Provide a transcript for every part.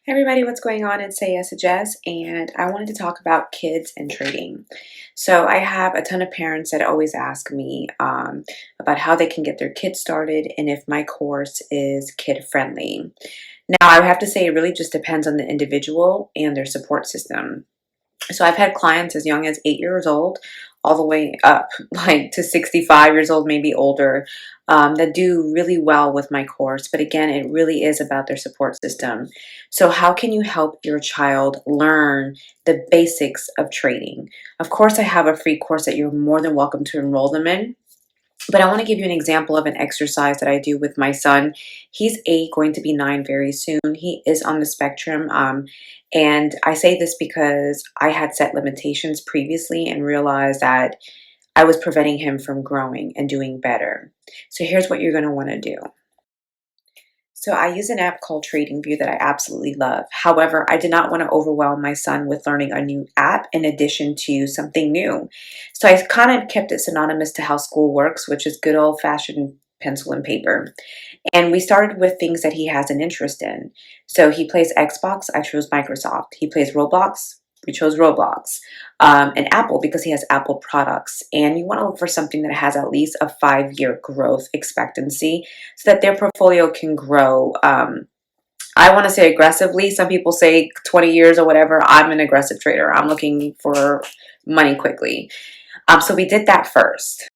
Hey everybody, what's going on? It's Jess, and I wanted to talk about kids and trading. So I have a ton of parents that always ask me about how they can get their kids started and if my course is kid friendly. Now I have to say it really just depends on the individual and their support system. So I've had clients as young as 8 years old all the way up like to 65 years old, maybe older, that do really well with my course. But again, it really is about their support system. So how can you help your child learn the basics of trading? Of course, I have a free course that you're more than welcome to enroll them in. But I want to give you an example of an exercise that I do with my son. He's 8, going to be 9 very soon. He is on the spectrum. And I say this because I had set limitations previously and realized that I was preventing him from growing and doing better. So here's what you're going to want to do. So I use an app called TradingView that I absolutely love. However, I did not want to overwhelm my son with learning a new app in addition to something new. So I kind of kept it synonymous to how school works, which is good old-fashioned pencil and paper. And we started with things that he has an interest in. So he plays Xbox, I chose Microsoft. He plays Roblox, we chose Roblox. And Apple, because he has Apple products. And you want to look for something that has at least a 5-year growth expectancy so that their portfolio can grow. I want to say aggressively. Some people say 20 years or whatever. I'm an aggressive trader. I'm looking for money quickly. So we did that first.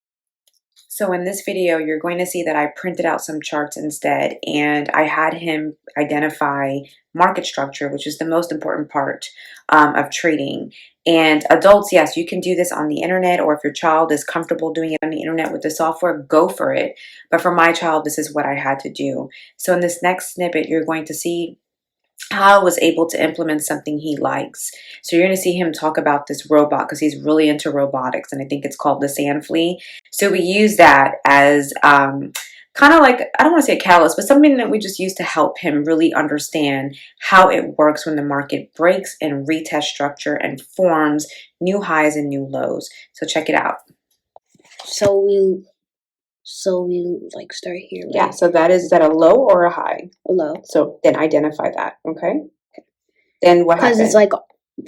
So in this video, you're going to see that I printed out some charts instead, and I had him identify market structure, which is the most important part of trading. And adults, yes, you can do this on the internet, or if your child is comfortable doing it on the internet with the software, go for it. But for my child, this is what I had to do. So in this next snippet, you're going to see how I was able to implement something he likes. So you're going to see him talk about this robot because he's really into robotics, and I think it's called the sand flea. So we use that as kind of like, I don't want to say a catalyst, but something that we just use to help him really understand how it works when the market breaks and retest structure and forms new highs and new lows. So check it out. So we like start here, right? Yeah, so is that a low or a high? A low. So then identify that, okay? Then what happened? Because it's like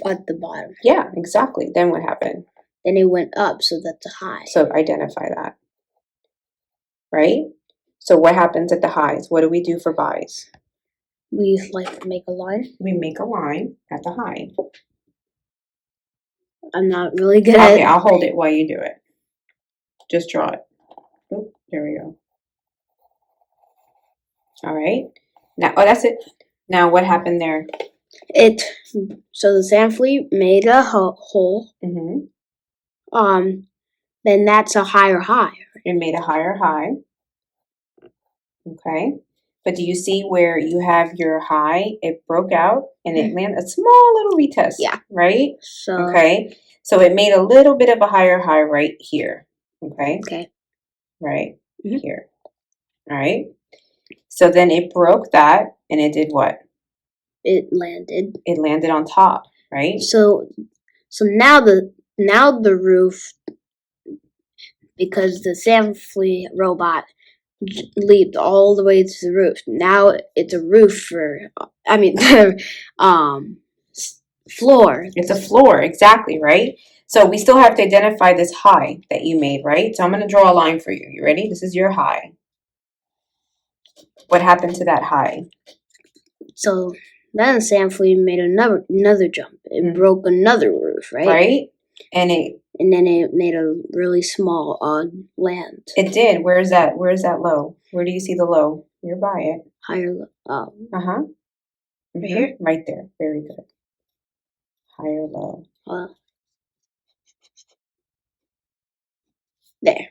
at the bottom. Yeah, exactly. Then what happened? Then it went up, so that's a high. So identify that, right? So what happens at the highs? What do we do for buys? We like make a line. We make a line at the high. I'm not really good at it. Okay, I'll hold it while you do it. Just draw it. Oop, there we go. All right. Now, oh, that's it. Now, what happened there? So the sand flea made a hole. Mm-hmm. Then that's a higher high. It made a higher high. Okay. But do you see where you have your high? It broke out and it landed a small little retest. Yeah. Right? So okay. So it made a little bit of a higher high right here. Okay. Okay. Right here. All right. So then it broke that and it did what? It landed. It landed on top, right? So now the roof, because the sand flea robot leaped all the way to the roof. Now it's a roof for, floor. It's a floor, exactly, right? So we still have to identify this high that you made, right? So I'm going to draw a line for you. You ready? This is your high. What happened to that high? So then the sand flea made another jump. It broke another roof, right? Right? And then it made a really small land. It did. Where is that? Where is that low? Where do you see the low? You're by it. Higher low. Right here? Right there. Very good. Higher low. There.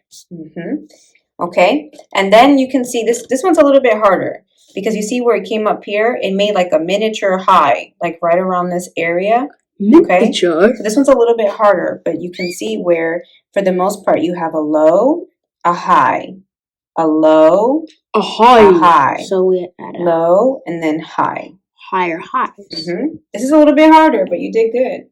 Okay. And then you can see this one's a little bit harder because you see where it came up here? It made like a miniature high, like right around this area. Okay. So this one's a little bit harder, but you can see where for the most part you have a low, a high, a low, a high. So we add low and then high. Higher high. This is a little bit harder, but you did good.